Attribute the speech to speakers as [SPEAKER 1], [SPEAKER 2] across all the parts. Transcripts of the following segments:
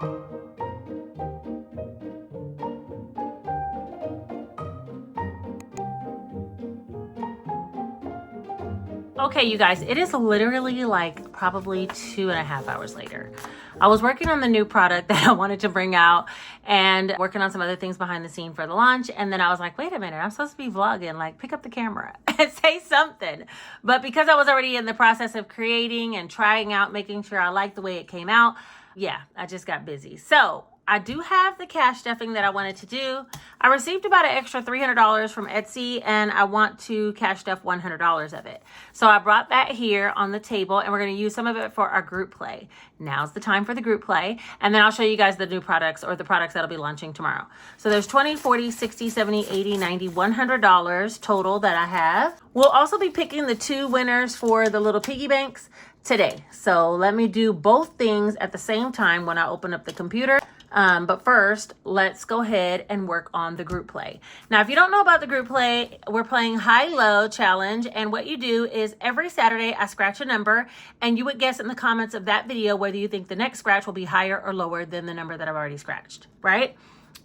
[SPEAKER 1] Okay, you guys, it is literally like probably 2.5 hours later. I was working on the new product that I wanted to bring out and working on some other things behind the scene for the launch. And then I was like, wait a minute, I'm supposed to be vlogging, like pick up the camera and say something. But because I was already in the process of creating and trying out, making sure I liked the way it came out, yeah, I just got busy. So I do have the cash stuffing that I wanted to do. I received about an extra $300 from Etsy, and I want to cash stuff $100 of it. So I brought that here on the table, and we're going to use some of it for our group play. Now's the time for the group play, and then I'll show you guys the new products, or the products that'll be launching tomorrow. So there's $20, $40, $60, $70, $80, $90, $100 total that I have. We'll also be picking the 2 winners for the little piggy banks today. So let me do both things at the same time when I open up the computer. But first, let's go ahead and work on the group play. Now, if you don't know about the group play, we're playing high-low challenge. And what you do is every Saturday, I scratch a number, and you would guess in the comments of that video whether you think the next scratch will be higher or lower than the number that I've already scratched, right?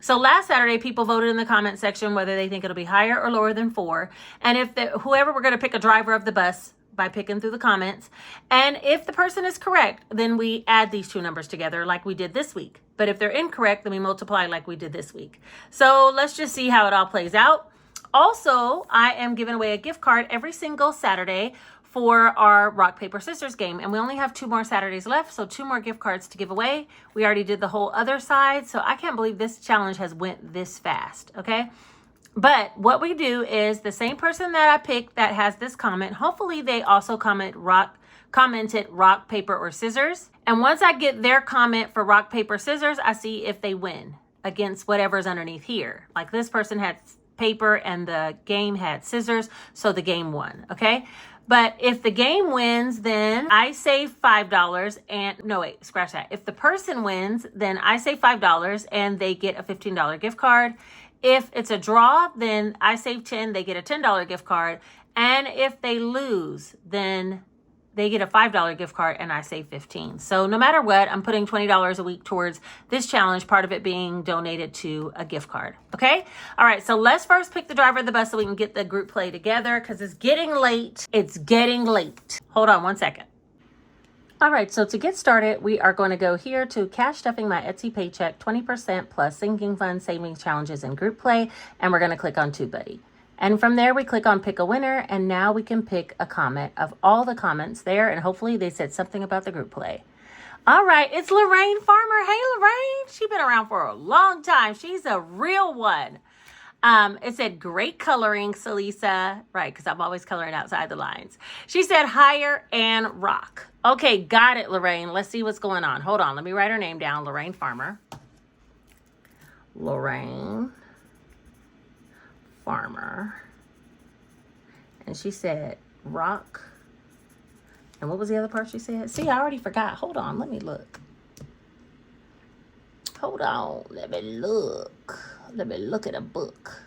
[SPEAKER 1] So last Saturday, people voted in the comment section whether they think it'll be higher or lower than 4. And if whoever, we're going to pick a driver of the bus by picking through the comments. And if the person is correct, then we add these 2 numbers together like we did this week. But if they're incorrect, then we multiply like we did this week. So let's just see how it all plays out. Also, I am giving away a gift card every single Saturday for our rock, paper, scissors game. And we only have 2 more Saturdays left, so 2 more gift cards to give away. We already did the whole other side, so I can't believe this challenge has went this fast, okay? But what we do is the same person that I picked that has this comment, hopefully they also commented rock, paper, or scissors. And once I get their comment for rock, paper, scissors, I see if they win against whatever's underneath here. Like this person had paper and the game had scissors, so the game won, okay? But if the game wins, then I save $5 and, no wait, scratch that. If the person wins, then I save $5 and they get a $15 gift card. If it's a draw, then I save 10, they get a $10 gift card. And if they lose, then they get a $5 gift card and I save 15. So no matter what, I'm putting $20 a week towards this challenge, part of it being donated to a gift card. Okay? All right, so let's first pick the driver of the bus so we can get the group play together because it's getting late. It's getting late. Hold on 1 second. All right, so to get started, we are going to go here to cash stuffing my Etsy paycheck, 20% plus sinking fund, savings challenges, and group play. And we're going to click on TubeBuddy. And from there, we click on pick a winner. And now we can pick a comment of all the comments there. And hopefully they said something about the group play. All right, it's Lorraine Farmer. Hey, Lorraine. She's been around for a long time. She's a real one. It said, great coloring, Salisa. Right, because I'm always coloring outside the lines. She said, higher and rock. Okay, got it, Lorraine. Let's see what's going on. Hold on, let me write her name down. Lorraine Farmer. Lorraine Farmer. And she said, rock. And what was the other part she said? See, I already forgot. Hold on, let me look. Hold on, let me look. Let me look at a book.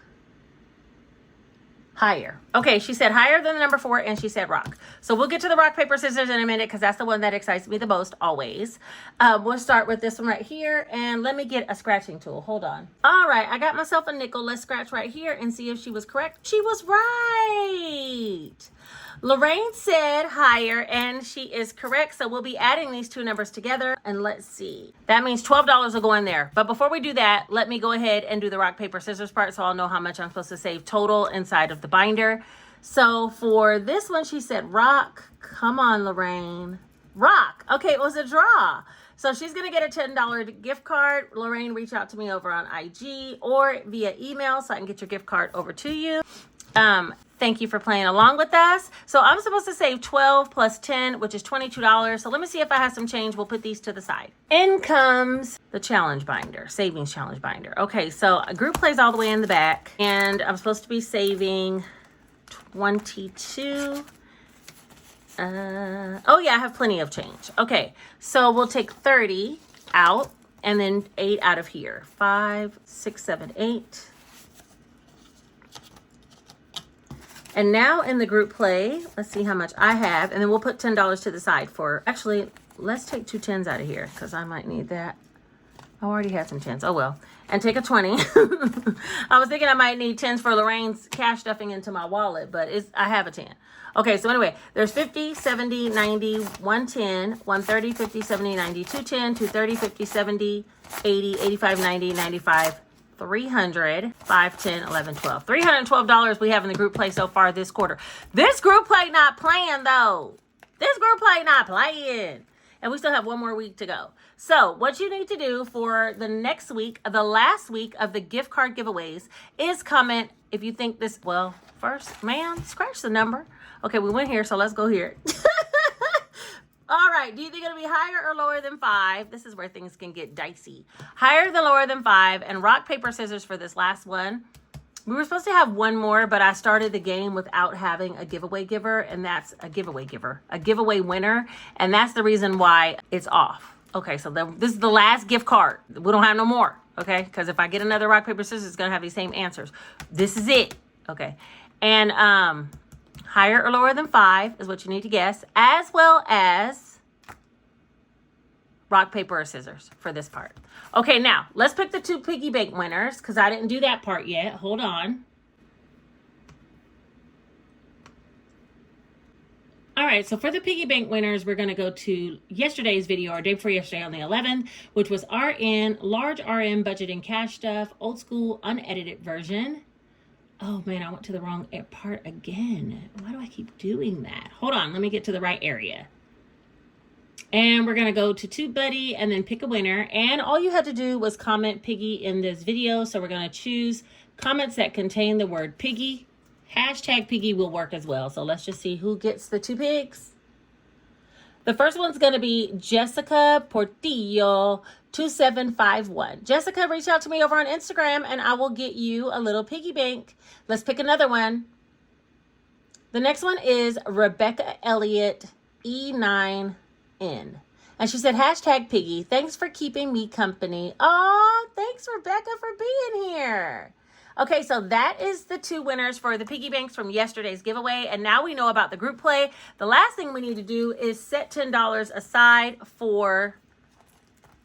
[SPEAKER 1] Higher. Okay, she said higher than the number 4, and she said rock. So we'll get to the rock, paper, scissors in a minute because that's the one that excites me the most always. We'll start with this one right here, and let me get a scratching tool. Hold on. All right, I got myself a nickel. Let's scratch right here and see if she was correct. She was right. Lorraine said higher, and she is correct. So we'll be adding these 2 numbers together, and let's see. That means $12 will go in there. But before we do that, let me go ahead and do the rock, paper, scissors part so I'll know how much I'm supposed to save total inside of the binder. So for this one, she said rock. Come on, Lorraine. Rock. Okay, it was a draw. So she's going to get a $10 gift card. Lorraine, reach out to me over on IG or via email so I can get your gift card over to you. Thank you for playing along with us. So I'm supposed to save 12 plus 10, which is $22. So let me see if I have some change. We'll put these to the side. In comes the challenge binder, savings challenge binder. Okay, so a group plays all the way in the back, and I'm supposed to be saving 22. Oh yeah, I have plenty of change. Okay, so we'll take 30 out and then 8 out of here. 5, 6, 7, 8. And now in the group play, let's see how much I have. And then we'll put $10 to the side for, actually, let's take 2 10s out of here because I might need that. I already had some 10s. Oh, well. And take a 20. I was thinking I might need 10s for Lorraine's cash stuffing into my wallet, but I have a 10. Okay, so anyway, there's 50, 70, 90, 110, 130, 50, 70, 90, 210, 230, 50, 70, 80, 85, 90, 95, 300, 5, 10, 11, 12. $312 we have in the group play so far this quarter. This group play not playing, though. This group play not playing. And we still have one more week to go. So what you need to do for the next week, the last week of the gift card giveaways, is comment if you think this, well, first, man, scratch the number. Okay, we went here, so let's go here. All right, do you think it'll be higher or lower than 5? This is where things can get dicey. Higher than lower than 5, and rock, paper, scissors for this last one. We were supposed to have one more, but I started the game without having a giveaway giver, and that's a giveaway giver, a giveaway winner, and that's the reason why it's off. Okay, so this is the last gift card. We don't have no more, okay? Because if I get another rock, paper, scissors, it's going to have these same answers. This is it, okay? And higher or lower than 5 is what you need to guess, as well as rock, paper, or scissors for this part. Okay, now, let's pick the 2 piggy bank winners, because I didn't do that part yet. Hold on. All right, so for the piggy bank winners, we're going to go to yesterday's video, or day before yesterday on the 11th, which was RN, large RM budget and cash stuff, old school, unedited version. Oh, man, I went to the wrong part again. Why do I keep doing that? Hold on, let me get to the right area. And we're going to go to TubeBuddy and then pick a winner. And all you had to do was comment Piggy in this video. So we're going to choose comments that contain the word Piggy. Hashtag Piggy will work as well. So let's just see who gets the 2 pigs. The first one's going to be Jessica Portillo 2751. Jessica, reach out to me over on Instagram and I will get you a little piggy bank. Let's pick another one. The next one is Rebecca Elliott E9N. And she said, hashtag Piggy, thanks for keeping me company. Oh, thanks, Rebecca, for being here. Okay, so that is the 2 winners for the piggy banks from yesterday's giveaway. And now we know about the group play. The last thing we need to do is set $10 aside for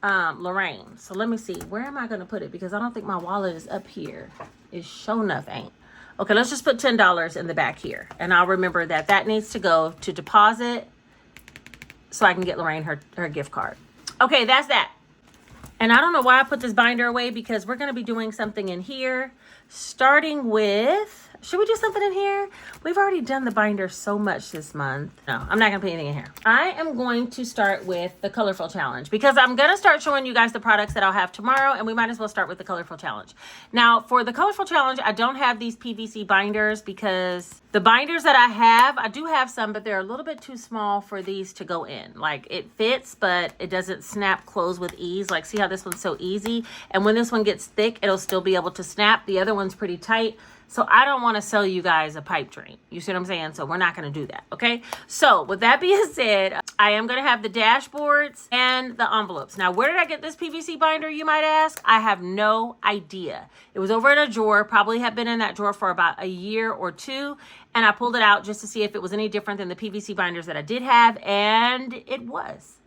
[SPEAKER 1] Lorraine. So let me see. Where am I going to put it? Because I don't think my wallet is up here. It sure enough ain't. Okay, let's just put $10 in the back here. And I'll remember that that needs to go to deposit so I can get Lorraine her gift card. Okay, that's that. And I don't know why I put this binder away, because we're going to be doing something in here, starting with, should we do something in here? We've already done the binder so much this month. No, I'm not going to put anything in here. I am going to start with the colorful challenge, because I'm going to start showing you guys the products that I'll have tomorrow, and we might as well start with the colorful challenge. Now, for the colorful challenge, I don't have these PVC binders, because the binders that I do have some, but they're a little bit too small for these to go in. Like, it fits, but it doesn't snap close with ease. Like, see how this one's so easy? And when this one gets thick, it'll still be able to snap. The other one's pretty tight. So I don't want to sell you guys a pipe dream. You see what I'm saying? So we're not going to do that, okay? So with that being said, I am going to have the dashboards and the envelopes. Now, where did I get this PVC binder, you might ask? I have no idea. It was over in a drawer, probably had been in that drawer for about a year or 2, and I pulled it out just to see if it was any different than the PVC binders that I did have, and it was.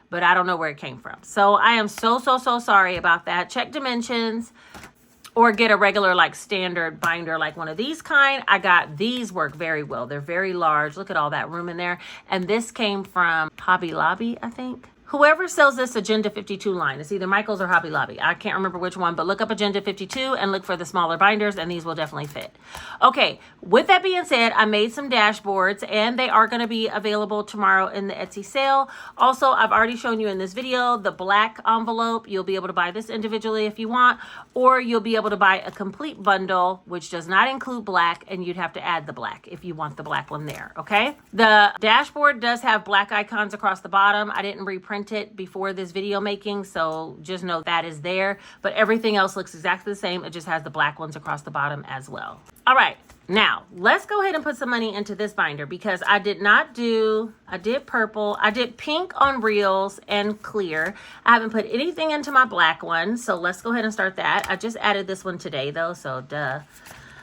[SPEAKER 1] But I don't know where it came from. So I am so sorry about that. Check dimensions. Or get a regular, like, standard binder, like one of these kind. I got these work very well. They're very large. Look at all that room in there. And this came from Hobby Lobby, I think. Whoever sells this Agenda 52 line, it's either Michael's or Hobby Lobby. I can't remember which one, but look up Agenda 52 and look for the smaller binders, and these will definitely fit. Okay, with that being said, I made some dashboards, and they are going to be available tomorrow in the Etsy sale. Also, I've already shown you in this video the black envelope. You'll be able to buy this individually if you want, or you'll be able to buy a complete bundle, which does not include black, and you'd have to add the black if you want the black one there, okay? The dashboard does have black icons across the bottom. I didn't reprint it before this video making, so just know that is there, but everything else looks exactly the same. It just has the black ones across the bottom as well. All right, now let's go ahead and put some money into this binder, because I did purple, I did pink on reels and clear. I haven't put anything into my black one, so let's go ahead and start that. I just added this one today though, so duh.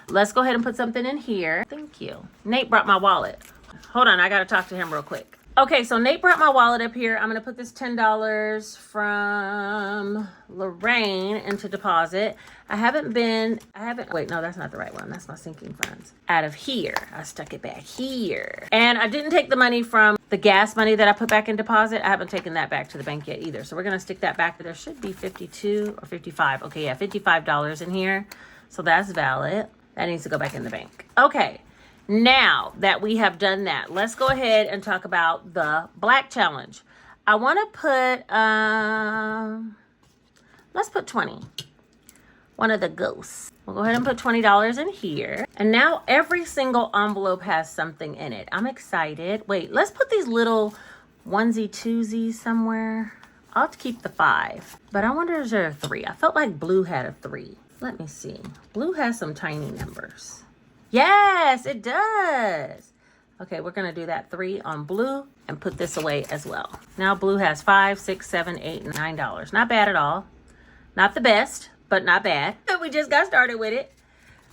[SPEAKER 1] Let's go ahead and put something in here. Thank you. Nate brought my wallet. Hold on, I gotta talk to him real quick. Okay, so Nate brought my wallet up here. I'm going to put this $10 from Lorraine into deposit. Wait, no, that's not the right one. That's my sinking funds. Out of here. I stuck it back here. And I didn't take the money from the gas money that I put back in deposit. I haven't taken that back to the bank yet either. So we're going to stick that back. There should be 52 or 55. Okay, yeah, $55 in here. So that's valid. That needs to go back in the bank. Okay. Now that we have done that, let's go ahead and talk about the black challenge. I want to put, let's put 20. One of the ghosts. We'll go ahead and put $20 in here. And now every single envelope has something in it. I'm excited. Wait, let's put these little onesie twosies somewhere. I'll have to keep the 5, but I wonder is there a 3? I felt like blue had a 3. Let me see. Blue has some tiny numbers. Yes, it does. Okay, we're going to do that 3 on blue and put this away as well. Now blue has $5, $6, $7, $8, and $9. Not bad at all. Not the best, but not bad. We just got started with it.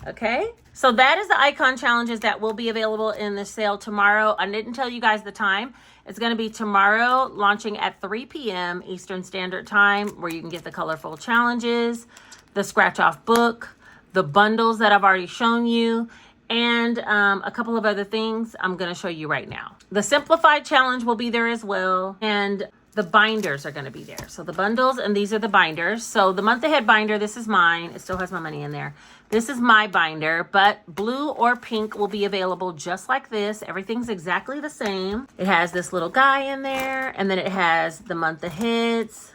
[SPEAKER 1] Okay, so that is the icon challenges that will be available in the sale tomorrow. I didn't tell you guys the time. It's going to be tomorrow, launching at 3 p.m. Eastern Standard Time, where you can get the colorful challenges, the scratch off book, the bundles that I've already shown you, and a couple of other things I'm going to show you right now. The simplified challenge will be there as well, and the binders are going to be there. So the bundles, and these are the binders. So the month ahead binder, this is mine. It still has my money in there. This is my binder, but blue or pink will be available just like this. Everything's exactly the same. It has this little guy in there, and then it has the month aheads,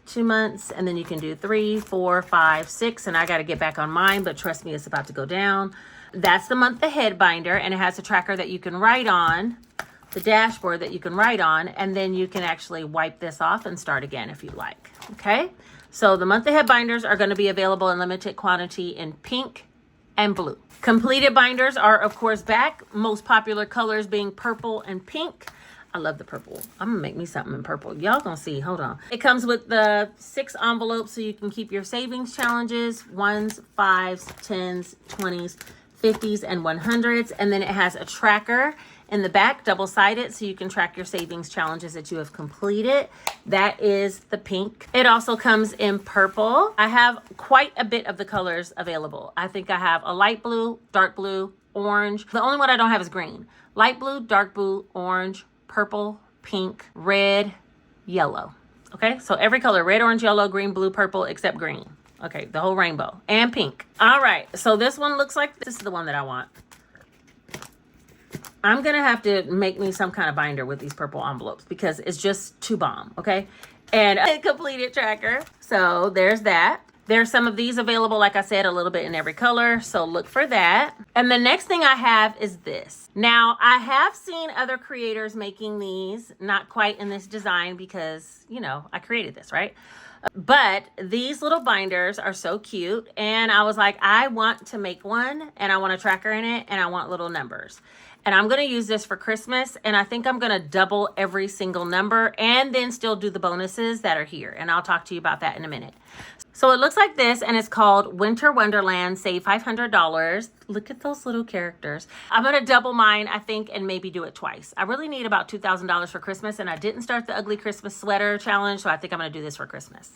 [SPEAKER 1] 2 months, and then you can do 3, 4, 5, 6, and I got to get back on mine, but trust me, it's about to go down. That's the month ahead binder, and it has a tracker that you can write on, the dashboard that you can write on, and then you can actually wipe this off and start again if you like. Okay, so the month ahead binders are going to be available in limited quantity in pink and blue. Completed binders are of course back, most popular colors being purple and pink. I love the purple. I'm gonna make me something in purple. Y'all gonna see, hold on. It comes with the 6 envelopes so you can keep your savings challenges, 1s, 5s, 10s, 20s, 50s, and 100s. And then it has a tracker in the back, double-sided, so you can track your savings challenges that you have completed. That is the pink. It also comes in purple. I have quite a bit of the colors available. I think I have a light blue, dark blue, orange. The only one I don't have is green. Light blue, dark blue, orange, purple, pink, red, yellow. Okay, so every color, red, orange, yellow, green, blue, purple, except green. Okay, the whole rainbow, and pink. All right, so this one looks like, this is the one that I want. I'm gonna have to make me some kind of binder with these purple envelopes because it's just too bomb, okay? And a completed tracker, so there's that. There's some of these available, like I said, a little bit in every color, so look for that. And the next thing I have is this. Now, I have seen other creators making these, not quite in this design because, you know, I created this, right? But these little binders are so cute, and I was like, I want to make one, and I want a tracker in it, and I want little numbers. And I'm going to use this for Christmas, and I think I'm going to double every single number and then still do the bonuses that are here. And I'll talk to you about that in a minute. So it looks like this, and it's called Winter Wonderland, save $500. Look at those little characters. I'm going to double mine, I think, and maybe do it twice. I really need about $2,000 for Christmas, and I didn't start the ugly Christmas sweater challenge, so I think I'm going to do this for Christmas.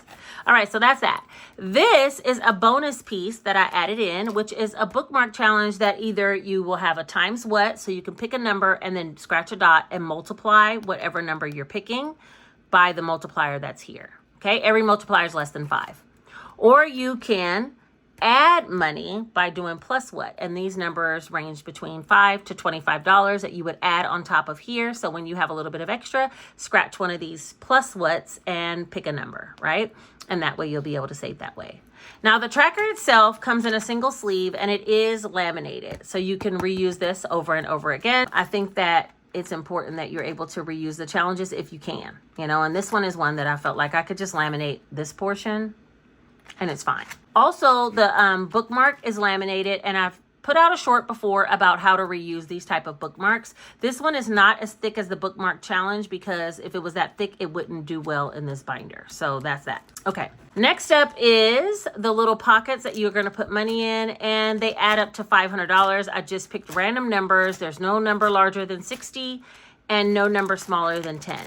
[SPEAKER 1] All right, so that's that. This is a bonus piece that I added in, which is a bookmark challenge that either you will have a times what, so you can pick a number and then scratch a dot and multiply whatever number you're picking by the multiplier that's here. Okay, every multiplier is less than 5. Or you can add money by doing plus what, and these numbers range between $5 to $25 that you would add on top of here. So when you have a little bit of extra, scratch one of these plus whats and pick a number, right? And that way you'll be able to save that way. Now the tracker itself comes in a single sleeve, and it is laminated, so you can reuse this over and over again. I think that it's important that you're able to reuse the challenges if you can, you know, and this one is one that I felt like I could just laminate this portion and it's fine. Also, the bookmark is laminated, and I've put out a short before about how to reuse these type of bookmarks. This one is not as thick as the bookmark challenge because if it was that thick, it wouldn't do well in this binder. So that's that. Okay. Next up is the little pockets that you're going to put money in, and they add up to $500. I just picked random numbers. There's no number larger than 60, and no number smaller than 10.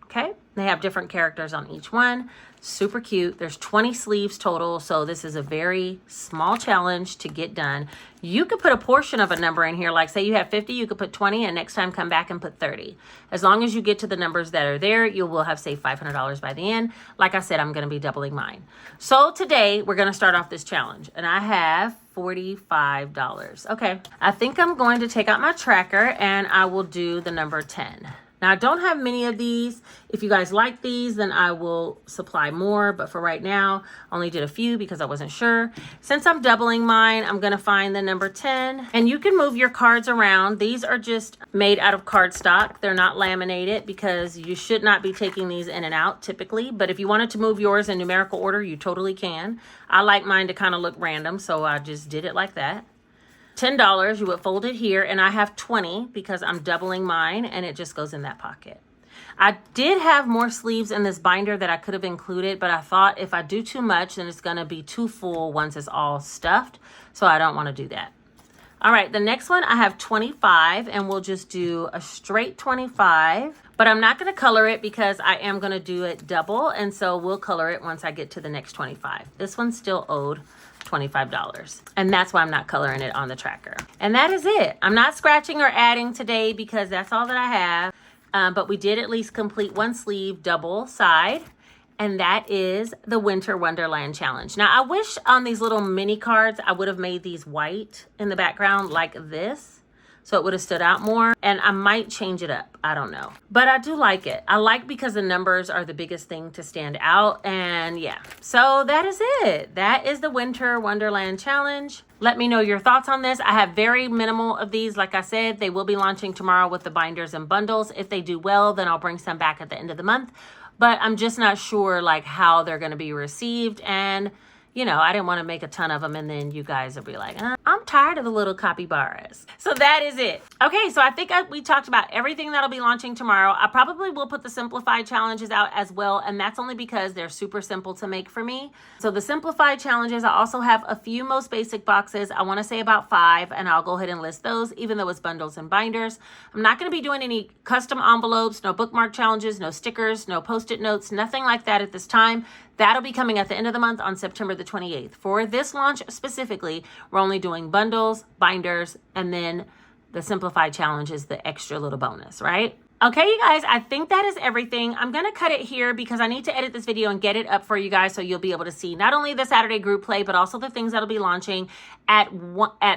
[SPEAKER 1] Okay, they have different characters on each one. Super cute. There's 20 sleeves total, so this is a very small challenge to get done. You could put a portion of a number in here, like say you have 50, you could put 20, and next time come back and put 30. As long as you get to the numbers that are there, you will have saved $500 by the end. Like I said, I'm going to be doubling mine. So today we're going to start off this challenge, and I have $45. Okay, I think I'm going to take out my tracker and I will do the number 10. Now, I don't have many of these. If you guys like these, then I will supply more. But for right now, I only did a few because I wasn't sure. Since I'm doubling mine, I'm going to find the number 10. And you can move your cards around. These are just made out of cardstock. They're not laminated because you should not be taking these in and out typically. But if you wanted to move yours in numerical order, you totally can. I like mine to kind of look random, so I just did it like that. $10, you would fold it here, and I have 20 because I'm doubling mine, and it just goes in that pocket. I did have more sleeves in this binder that I could have included, but I thought if I do too much, then it's going to be too full once it's all stuffed, so I don't want to do that. All right, the next one, I have 25, and we'll just do a straight 25, but I'm not going to color it because I am going to do it double, and so we'll color it once I get to the next 25. This one's still owed $25, and that's why I'm not coloring it on the tracker. And that is it. I'm not scratching or adding today because that's all that I have, but we did at least complete one sleeve double side, and that is the Winter Wonderland Challenge. Now, I wish on these little mini cards I would have made these white in the background like this, so it would have stood out more, and I might change it up. I don't know, but I do like it. I like because the numbers are the biggest thing to stand out, and yeah. So that is it. That is the Winter Wonderland Challenge. Let me know your thoughts on this. I have very minimal of these. Like I said, they will be launching tomorrow with the binders and bundles. If they do well, then I'll bring some back at the end of the month, but I'm just not sure like how they're going to be received. And you know, I didn't want to make a ton of them and then you guys will be like, I'm tired of the little capybaras. So that is it. Okay, so I think we talked about everything that'll be launching tomorrow. I probably will put the simplified challenges out as well, and that's only because they're super simple to make for me. So the simplified challenges, I also have a few most basic boxes. I want to say about 5, and I'll go ahead and list those, even though it's bundles and binders. I'm not going to be doing any custom envelopes, no bookmark challenges, no stickers, no Post-it notes, nothing like that at this time. That'll be coming at the end of the month on September the 28th. For this launch specifically, we're only doing bundles, binders, and then the simplified challenge is the extra little bonus, right? Okay, you guys, I think that is everything. I'm going to cut it here because I need to edit this video and get it up for you guys so you'll be able to see not only the Saturday group play, but also the things that'll be launching at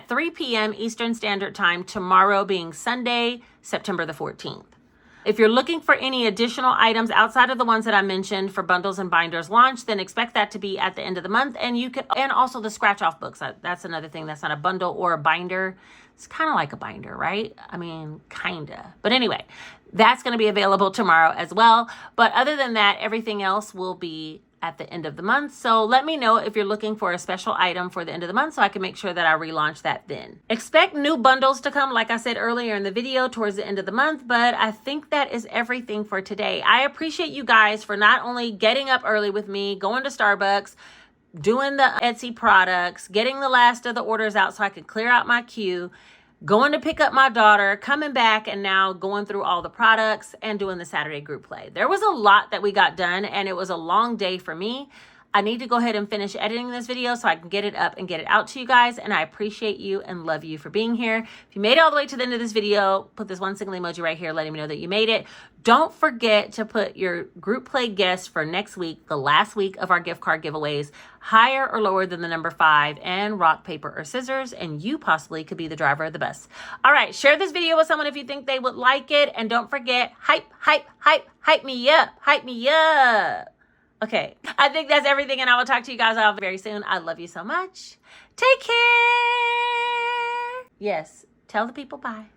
[SPEAKER 1] 3 p.m. Eastern Standard Time, tomorrow being Sunday, September the 14th. If you're looking for any additional items outside of the ones that I mentioned for bundles and binders launch, then expect that to be at the end of the month. And you can, and also the scratch off books. That's another thing that's not a bundle or a binder. It's kind of like a binder, right? I mean, kinda. But anyway, that's going to be available tomorrow as well. But other than that, everything else will be at the end of the month. So let me know if you're looking for a special item for the end of the month so I can make sure that I relaunch that then. Expect new bundles to come, like I said earlier in the video, towards the end of the month, but I think that is everything for today. I appreciate you guys for not only getting up early with me, going to Starbucks, doing the Etsy products, getting the last of the orders out so I could clear out my queue, going to pick up my daughter, coming back, and now going through all the products and doing the Saturday group play. There was a lot that we got done, and it was a long day for me. I need to go ahead and finish editing this video so I can get it up and get it out to you guys, and I appreciate you and love you for being here. If you made it all the way to the end of this video, put this one single emoji right here letting me know that you made it. Don't forget to put your group play guest for next week, the last week of our gift card giveaways, higher or lower than the number 5, and rock, paper, or scissors, and you possibly could be the driver of the bus. All right, share this video with someone if you think they would like it, and don't forget, hype me up, hype me up. Okay, I think that's everything, and I will talk to you guys all very soon. I love you so much. Take care. Yes, tell the people bye.